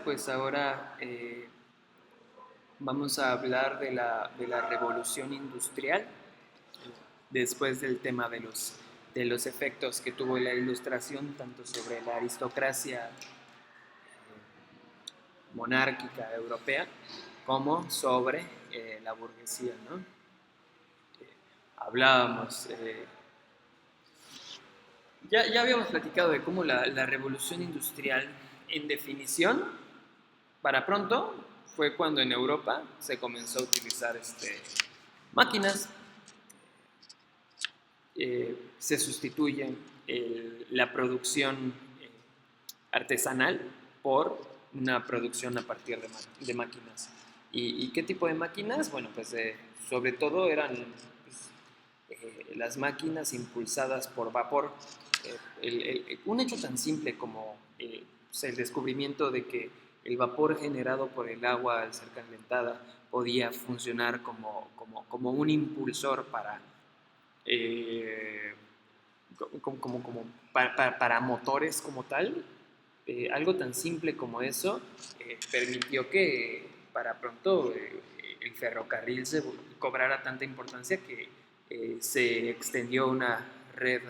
pues ahora vamos a hablar de la revolución industrial, después del tema de los efectos que tuvo la ilustración, tanto sobre la aristocracia monárquica europea, como sobre la burguesía, ¿no? Hablábamos, ya habíamos platicado de cómo la revolución industrial, en definición, para pronto, fue cuando en Europa se comenzó a utilizar máquinas. Se sustituye la producción artesanal por una producción a partir de máquinas. ¿Y qué tipo de máquinas? Bueno, pues sobre todo eran pues, las máquinas impulsadas por vapor. Un hecho tan simple como pues, el descubrimiento de que el vapor generado por el agua al ser calentada podía funcionar como un impulsor eh, para motores como tal. Algo tan simple como eso permitió que para pronto el ferrocarril se cobrara tanta importancia que se extendió una red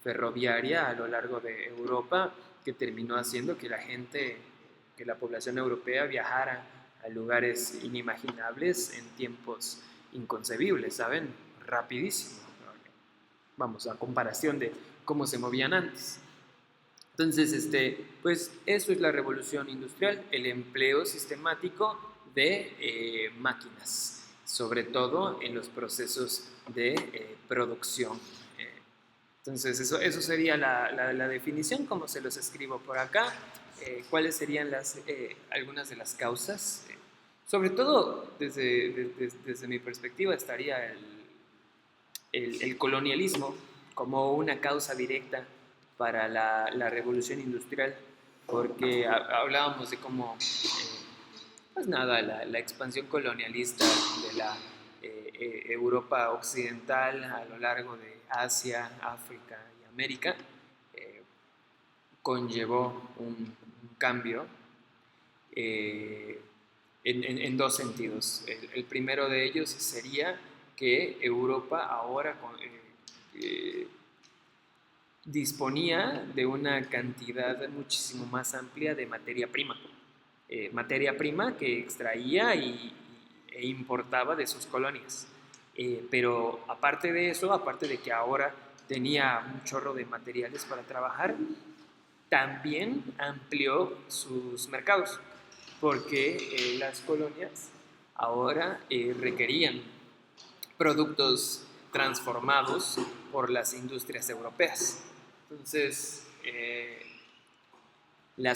ferroviaria a lo largo de Europa que terminó haciendo que que la población europea viajara a lugares inimaginables en tiempos inconcebibles, ¿saben? Rapidísimo. Vamos, a comparación de cómo se movían antes. Entonces, pues eso es la revolución industrial, el empleo sistemático de máquinas, sobre todo en los procesos de producción. Entonces, eso sería la definición, como se los escribo por acá. ¿Cuáles serían algunas de las causas? Sobre todo, desde mi perspectiva, estaría el colonialismo como una causa directa para la revolución industrial, porque hablábamos de cómo, pues nada, la expansión colonialista de la Europa occidental a lo largo de Asia, África y América eh, conllevó un cambio eh, en dos sentidos. El primero de ellos sería que Europa ahora disponía de una cantidad muchísimo más amplia de materia prima que extraía e importaba de sus colonias. Pero aparte de eso, aparte de que ahora tenía un chorro de materiales para trabajar, también amplió sus mercados, porque las colonias ahora requerían productos transformados por las industrias europeas. Entonces, la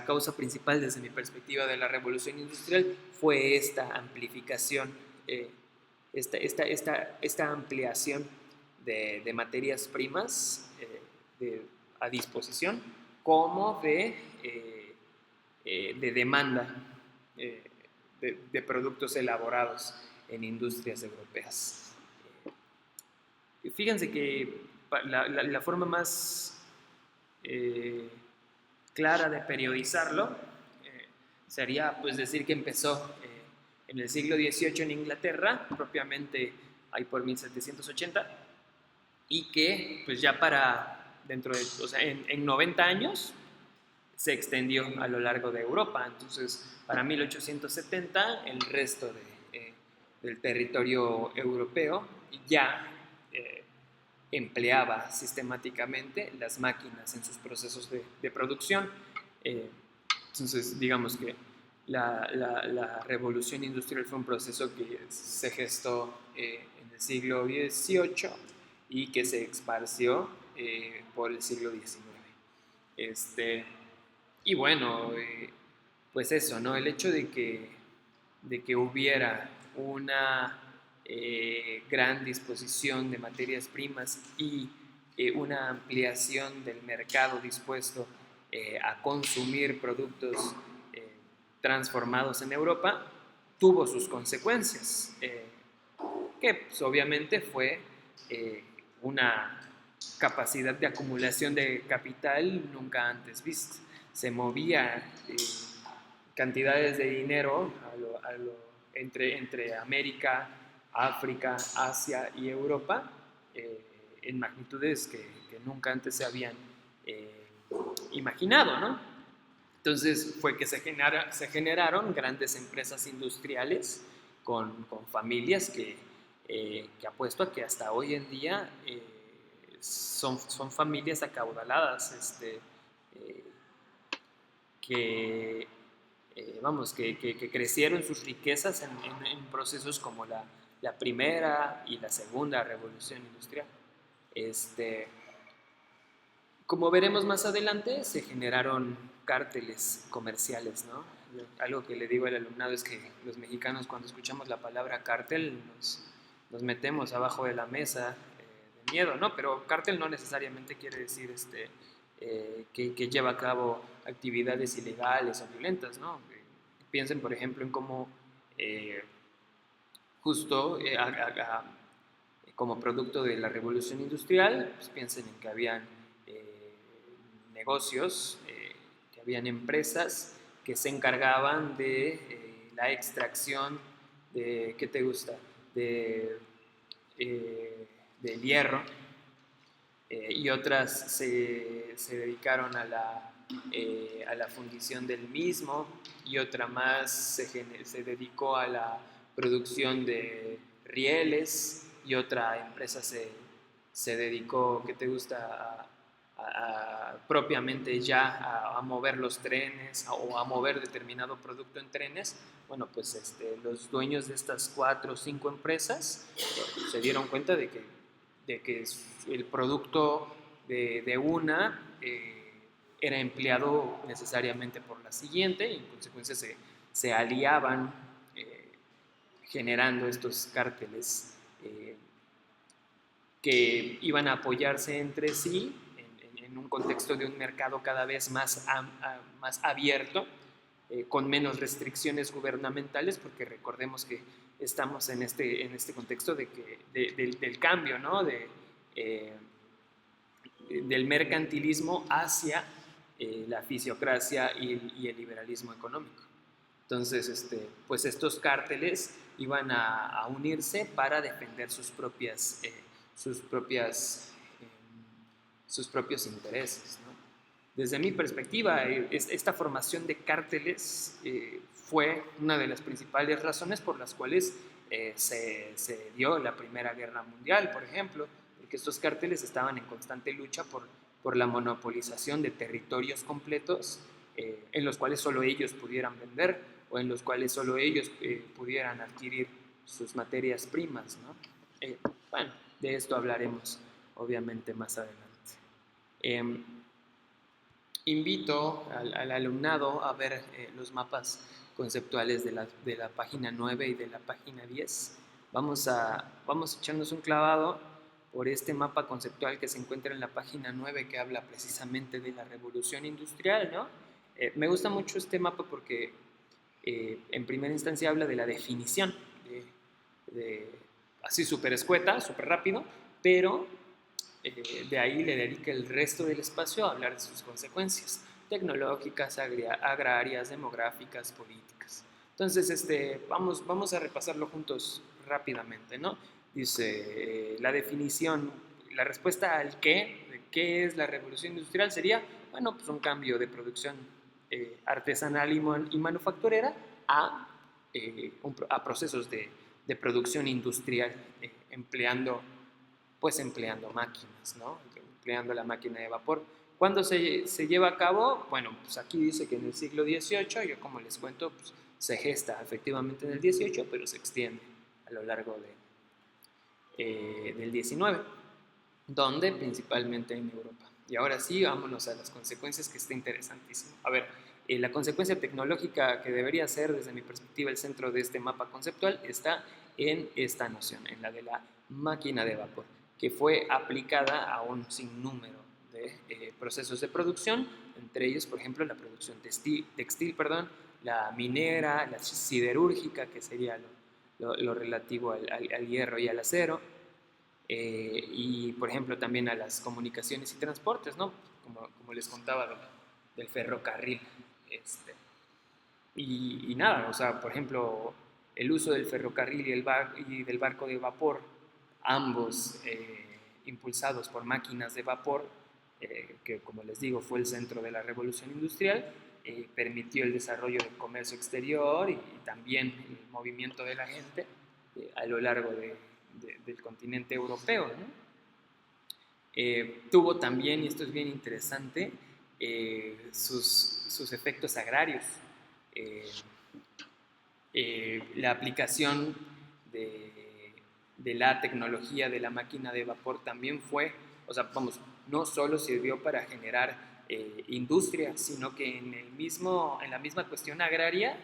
causa principal desde mi perspectiva de la revolución industrial fue esta amplificación, esta ampliación de materias primas a disposición como de demanda de productos elaborados en industrias europeas. Fíjense que la forma más clara de periodizarlo sería pues decir que empezó en el siglo XVIII en Inglaterra, propiamente ahí por 1780, y que pues ya o sea, en 90 años se extendió a lo largo de Europa. Entonces, para 1870, el resto del territorio europeo ya empleaba sistemáticamente las máquinas en sus procesos de producción. Entonces, digamos que la revolución industrial fue un proceso que se gestó en el siglo XVIII y que se esparció por el siglo XIX. Y bueno, pues eso, ¿no? El hecho de que hubiera una gran disposición de materias primas y una ampliación del mercado dispuesto a consumir productos transformados en Europa, tuvo sus consecuencias, que pues, obviamente fue una capacidad de acumulación de capital nunca antes vista. se movía cantidades de dinero entre América, África, Asia y Europa en magnitudes que nunca antes se habían eh, imaginado, ¿no? Entonces fue que se generaron grandes empresas industriales con familias que apuesto a que hasta hoy en día son familias acaudaladas, eh, que, que crecieron sus riquezas en procesos como la primera y la segunda revolución industrial. Este, Como veremos más adelante, se generaron cárteles comerciales, ¿no? Algo que le digo al alumnado es que los mexicanos cuando escuchamos la palabra cártel nos metemos abajo de la mesa de miedo, ¿no? Pero cártel no necesariamente quiere decir que lleva a cabo actividades ilegales o violentas, ¿no? Piensen, por ejemplo, en cómo eh, justo como producto de la revolución industrial, pues piensen en que habían eh, negocios, que habían empresas que se encargaban de la extracción de, ¿qué te gusta? De, del hierro, y otras se dedicaron a la fundición del mismo, y otra más se dedicó a la producción de rieles, y otra empresa se dedicó, ¿qué te gusta? Propiamente ya a mover los trenes o a mover determinado producto en trenes. Bueno, pues los dueños de estas 4 o 5 empresas se dieron cuenta de que el producto de una era empleado necesariamente por la siguiente, y en consecuencia se aliaban generando estos cárteles que iban a apoyarse entre sí en un contexto de un mercado cada vez más abierto, con menos restricciones gubernamentales, porque recordemos que estamos en este contexto del cambio, ¿no? Del mercantilismo hacia la fisiocracia y el liberalismo económico. Entonces, pues estos cárteles iban a unirse para defender sus propias, eh, sus propios intereses, ¿no? Desde mi perspectiva, esta formación de cárteles fue una de las principales razones por las cuales se dio la Primera Guerra Mundial, por ejemplo, porque estos cárteles estaban en constante lucha por la monopolización de territorios completos en los cuales solo ellos pudieran vender o en los cuales solo ellos pudieran adquirir sus materias primas, ¿no? Bueno, de esto hablaremos obviamente más adelante. Eh, Invito al alumnado a ver los mapas conceptuales de la página 9 y de la página 10. Vamos a echarnos un clavado por este mapa conceptual que se encuentra en la página 9, que habla precisamente de la revolución industrial, ¿no? Me gusta mucho este mapa porque en primera instancia habla de la definición, de así súper escueta, súper rápido, pero de ahí le dedica el resto del espacio a hablar de sus consecuencias tecnológicas, agrarias, demográficas, políticas. Entonces, vamos a repasarlo juntos rápidamente, ¿no? Dice, la definición, la respuesta al qué, de qué es la revolución industrial sería, bueno, pues un cambio de producción artesanal y manufacturera a procesos de producción industrial, empleando máquinas, ¿no? Empleando la máquina de vapor. ¿Cuándo se lleva a cabo? Bueno, pues aquí dice que en el siglo XVIII, yo como les cuento, pues se gesta efectivamente en el XVIII, pero se extiende a lo largo del XIX, donde principalmente en Europa. Y ahora sí, vámonos a las consecuencias, que está interesantísimo. A ver, la consecuencia tecnológica que debería ser, desde mi perspectiva, el centro de este mapa conceptual está en esta noción, en la de la máquina de vapor, que fue aplicada a un sinnúmero de procesos de producción, entre ellos, por ejemplo, la producción textil, la minera, la siderúrgica, que sería lo relativo al hierro y al acero, y, por ejemplo, también a las comunicaciones y transportes, ¿no? Como les contaba del ferrocarril. Y nada, o sea, por ejemplo, el uso del ferrocarril y del barco de vapor, ambos impulsados por máquinas de vapor, que como les digo fue el centro de la revolución industrial, permitió el desarrollo del comercio exterior y también el movimiento de la gente a lo largo del continente europeo, ¿no? Tuvo también, y esto es bien interesante, sus efectos agrarios. Eh, la aplicación de la tecnología de la máquina de vapor también fue, o sea, vamos, no solo sirvió para generar industria, sino que en la misma cuestión agraria,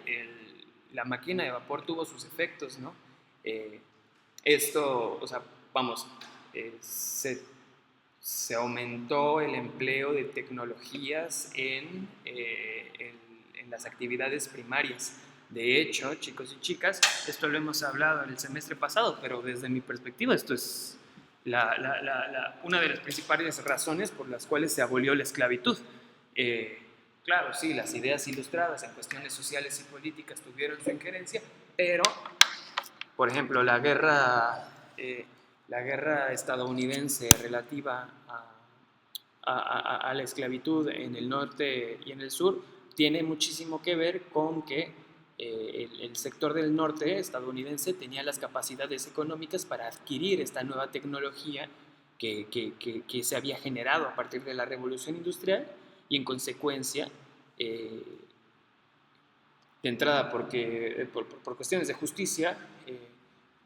la máquina de vapor tuvo sus efectos, ¿no? Eh, Esto, o sea, vamos, se aumentó el empleo de tecnologías en las actividades primarias. De hecho, chicos y chicas, esto lo hemos hablado en el semestre pasado, pero desde mi perspectiva esto es una de las principales razones por las cuales se abolió la esclavitud. Eh, claro, sí, las ideas ilustradas en cuestiones sociales y políticas tuvieron su injerencia, pero, por ejemplo, la guerra estadounidense relativa a la esclavitud en el norte y en el sur tiene muchísimo que ver con que el sector del norte estadounidense tenía las capacidades económicas para adquirir esta nueva tecnología que se había generado a partir de la revolución industrial y en consecuencia, de entrada por cuestiones de justicia,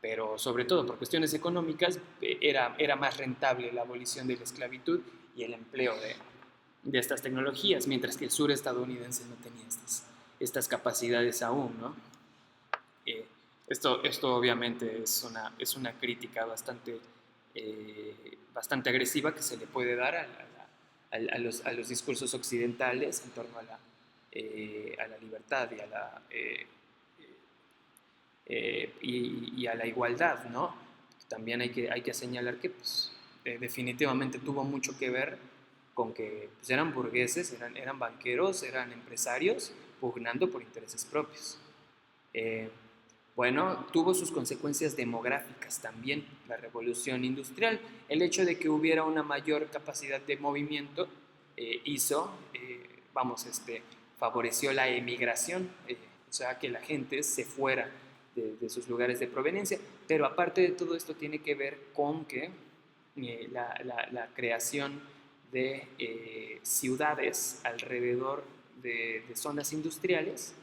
pero sobre todo por cuestiones económicas, era más rentable la abolición de la esclavitud y el empleo de estas tecnologías, mientras que el sur estadounidense no tenía estas capacidades aún, ¿no? Eh, esto obviamente es una crítica bastante agresiva que se le puede dar a los discursos occidentales en torno a la libertad y a la igualdad, ¿no? También hay que señalar que pues, definitivamente tuvo mucho que ver con que pues, eran burgueses, eran banqueros, eran empresarios pugnando por intereses propios. Eh, bueno, tuvo sus consecuencias demográficas también, la revolución industrial. El hecho de que hubiera una mayor capacidad de movimiento hizo, favoreció la emigración, o sea, que la gente se fuera de sus lugares de proveniencia. Pero aparte de todo esto tiene que ver con que la creación de ciudades alrededor de zonas industriales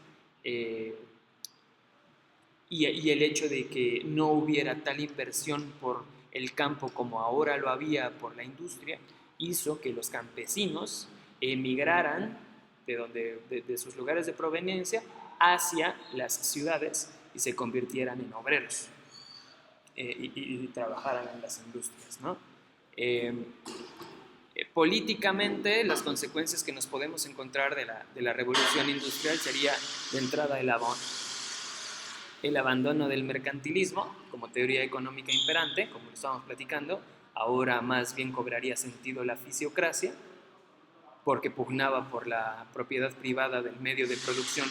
y el hecho de que no hubiera tal inversión por el campo como ahora lo había por la industria, hizo que los campesinos emigraran de sus lugares de proveniencia hacia las ciudades y se convirtieran en obreros y trabajaran en las industrias, ¿no? Eh, Políticamente, las consecuencias que nos podemos encontrar de la revolución industrial sería de entrada el abandono del mercantilismo como teoría económica imperante, como lo estábamos platicando. Ahora más bien cobraría sentido la fisiocracia, porque pugnaba por la propiedad privada del medio de producción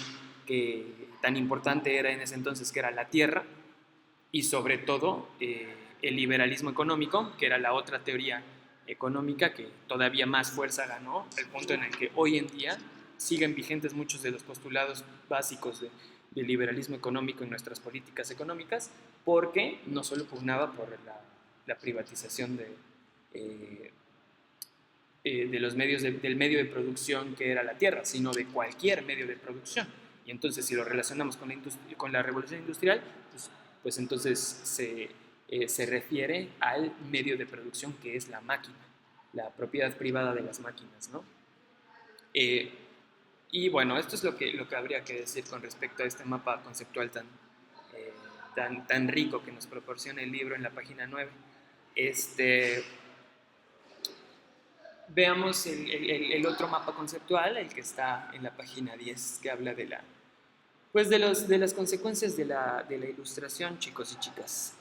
que tan importante era en ese entonces, que era la tierra, y sobre todo el liberalismo económico, que era la otra teoría económica que todavía más fuerza ganó, al punto en el que hoy en día siguen vigentes muchos de los postulados básicos del liberalismo económico en nuestras políticas económicas, porque no solo pugnaba por la privatización de los medios del medio de producción que era la tierra, sino de cualquier medio de producción. Y entonces, si lo relacionamos con la revolución industrial, pues entonces se refiere al medio de producción que es la máquina, la propiedad privada de las máquinas, ¿no? Eh, y bueno, esto es lo que habría que decir con respecto a este mapa conceptual tan rico que nos proporciona el libro en la página 9. Veamos el otro mapa conceptual, el que está en la página 10, que habla pues de las consecuencias de la ilustración, chicos y chicas.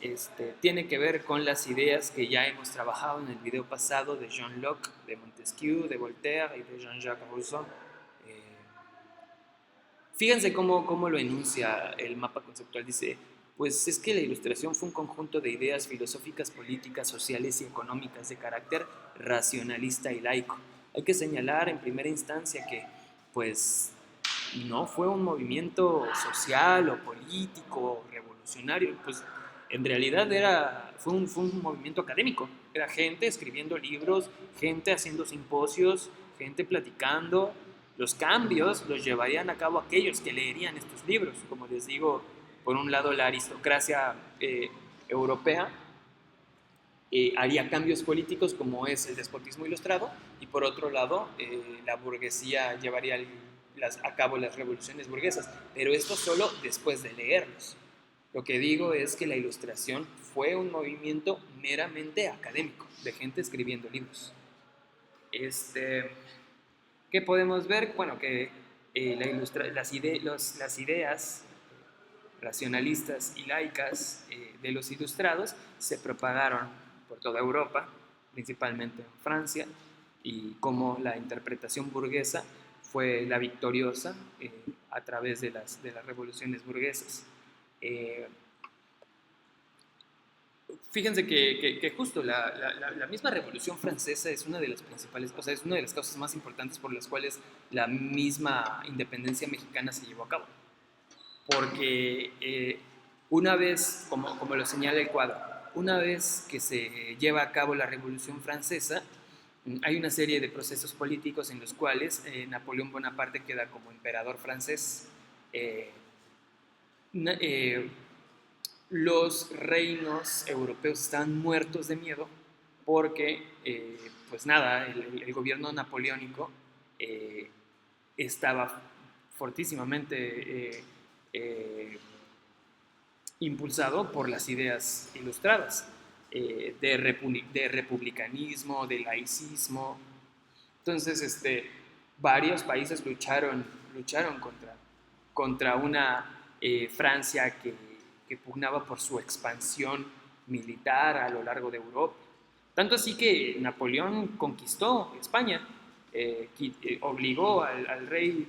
Tiene que ver con las ideas que ya hemos trabajado en el video pasado de John Locke, de Montesquieu, de Voltaire y de Jean-Jacques Rousseau. Fíjense cómo lo enuncia el mapa conceptual. Dice, pues es que la ilustración fue un conjunto de ideas filosóficas, políticas, sociales y económicas de carácter racionalista y laico. Hay que señalar en primera instancia que, pues, no fue un movimiento social o político o revolucionario, pues en realidad fue un movimiento académico. Era gente escribiendo libros, gente haciendo simposios, gente platicando. Los cambios los llevarían a cabo aquellos que leerían estos libros. Como les digo, por un lado la aristocracia europea haría cambios políticos como es el despotismo ilustrado, y por otro lado la burguesía llevaría a cabo las revoluciones burguesas, pero esto solo después de leerlos. Lo que digo es que la ilustración fue un movimiento meramente académico, de gente escribiendo libros. ¿Qué podemos ver? Bueno, que las ideas racionalistas y laicas de los ilustrados se propagaron por toda Europa, principalmente en Francia, y como la interpretación burguesa fue la victoriosa a través de las revoluciones burguesas. Eh, Fíjense que justo la misma Revolución Francesa es una de las principales, o sea, es una de las causas más importantes por las cuales la misma independencia mexicana se llevó a cabo. Porque una vez, como lo señala el cuadro, una vez que se lleva a cabo la Revolución Francesa, hay una serie de procesos políticos en los cuales Napoleón Bonaparte queda como emperador francés. Eh, eh, los reinos europeos estaban muertos de miedo porque, pues nada, el gobierno napoleónico eh, estaba fortísimamente impulsado por las ideas ilustradas de republicanismo, de laicismo. Entonces, varios países lucharon contra una Francia que pugnaba por su expansión militar a lo largo de Europa. Tanto así que Napoleón conquistó España, obligó al rey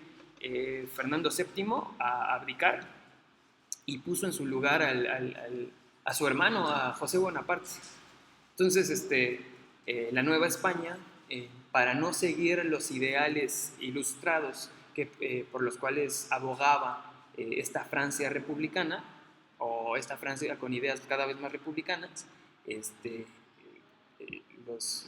Fernando VII a abdicar y puso en su lugar a su hermano, a José Bonaparte. Entonces, la Nueva España, para no seguir los ideales ilustrados por los cuales abogaba esta Francia republicana, o esta Francia con ideas cada vez más republicanas,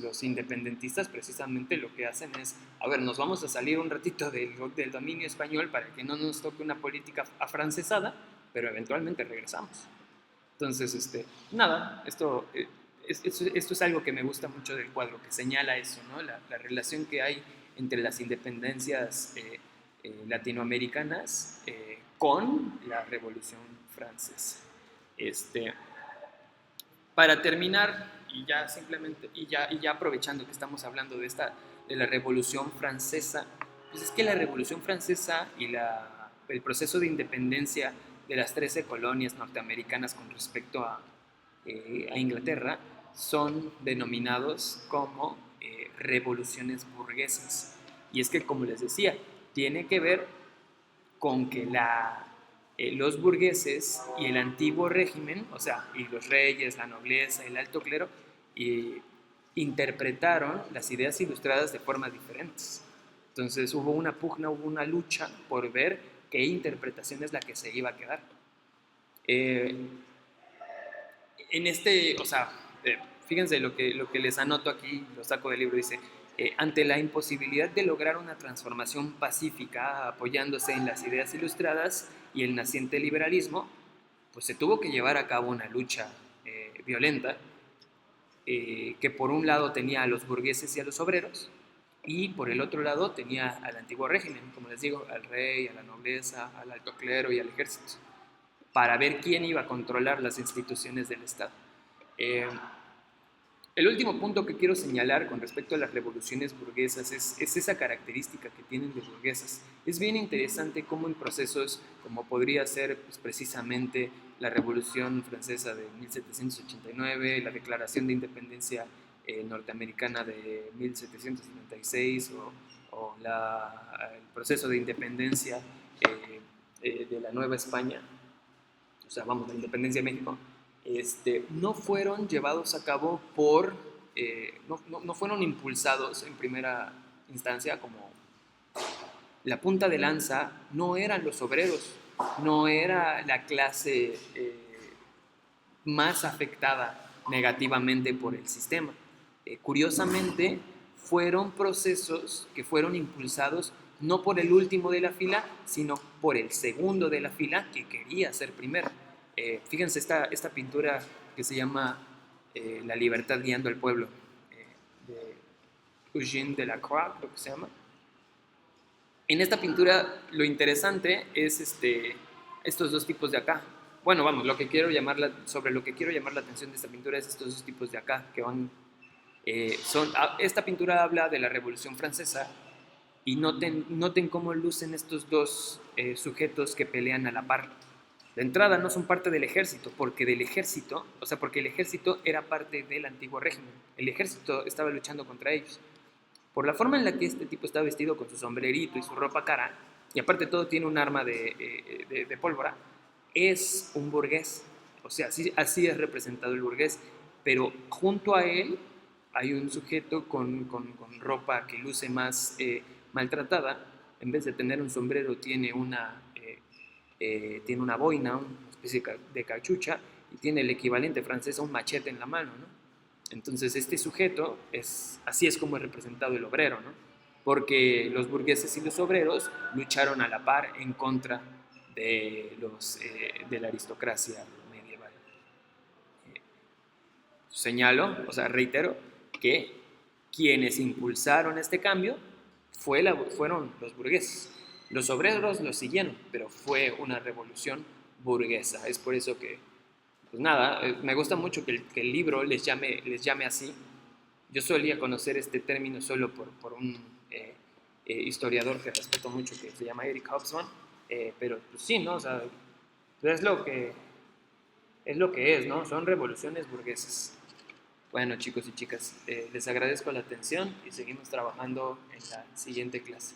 los independentistas precisamente lo que hacen es, a ver, nos vamos a salir un ratito del dominio español para que no nos toque una política afrancesada, pero eventualmente regresamos. Entonces, nada, esto es algo que me gusta mucho del cuadro, que señala eso, ¿no? La relación que hay entre las independencias latinoamericanas con la Revolución Francesa. Para terminar, y ya aprovechando que estamos hablando de la Revolución Francesa, pues es que la Revolución Francesa y el proceso de independencia de las 13 colonias norteamericanas con respecto a Inglaterra son denominados como revoluciones burguesas. Y es que, como les decía, tiene que ver con que los burgueses y el antiguo régimen, o sea, y los reyes, la nobleza, el alto clero, interpretaron las ideas ilustradas de formas diferentes. Entonces hubo una pugna, hubo una lucha por ver qué interpretación es la que se iba a quedar. O sea, fíjense lo que les anoto aquí, lo saco del libro, dice, ante la imposibilidad de lograr una transformación pacífica apoyándose en las ideas ilustradas y el naciente liberalismo, pues se tuvo que llevar a cabo una lucha violenta que por un lado tenía a los burgueses y a los obreros, y por el otro lado tenía al antiguo régimen, como les digo, al rey, a la nobleza, al alto clero y al ejército, para ver quién iba a controlar las instituciones del Estado. Eh, el último punto que quiero señalar con respecto a las revoluciones burguesas es esa característica que tienen de burguesas. Es bien interesante cómo en procesos como podría ser pues, precisamente la Revolución Francesa de 1789, la Declaración de Independencia norteamericana de 1776 o el proceso de independencia de la Nueva España, o sea, vamos, la independencia de México, no fueron llevados a cabo no fueron impulsados en primera instancia como la punta de lanza, no eran los obreros, no era la clase más afectada negativamente por el sistema. Curiosamente, fueron procesos que fueron impulsados no por el último de la fila, sino por el segundo de la fila que quería ser primero. Fíjense esta pintura que se llama La libertad guiando al pueblo, de Eugène Delacroix, creo que se llama. En esta pintura lo interesante es estos dos tipos de acá. Bueno, vamos, sobre lo que quiero llamar la atención de esta pintura es estos dos tipos de acá, que van... esta pintura habla de la Revolución Francesa y noten cómo lucen estos dos sujetos que pelean a la par. De entrada no son parte del ejército, porque el ejército era parte del antiguo régimen. El ejército estaba luchando contra ellos. Por la forma en la que este tipo está vestido con su sombrerito y su ropa cara, y aparte todo tiene un arma de pólvora, es un burgués. O sea, así es representado el burgués. Pero junto a él hay un sujeto con ropa que luce más maltratada. En vez de tener un sombrero, tiene una boina, una especie de cachucha, y tiene el equivalente francés a un machete en la mano, ¿no? Entonces este sujeto, así es como es representado el obrero, ¿no? Porque los burgueses y los obreros lucharon a la par en contra de la aristocracia medieval. Reitero, que quienes impulsaron este cambio fueron los burgueses. Los obreros lo siguieron, pero fue una revolución burguesa. Es por eso que, pues nada, me gusta mucho que el libro les llame así. Yo solía conocer este término solo por un historiador que respeto mucho, que se llama Eric Hobsbawm, pero pues sí, ¿no? O sea, es lo que es, ¿no? Son revoluciones burguesas. Bueno, chicos y chicas, les agradezco la atención y seguimos trabajando en la siguiente clase.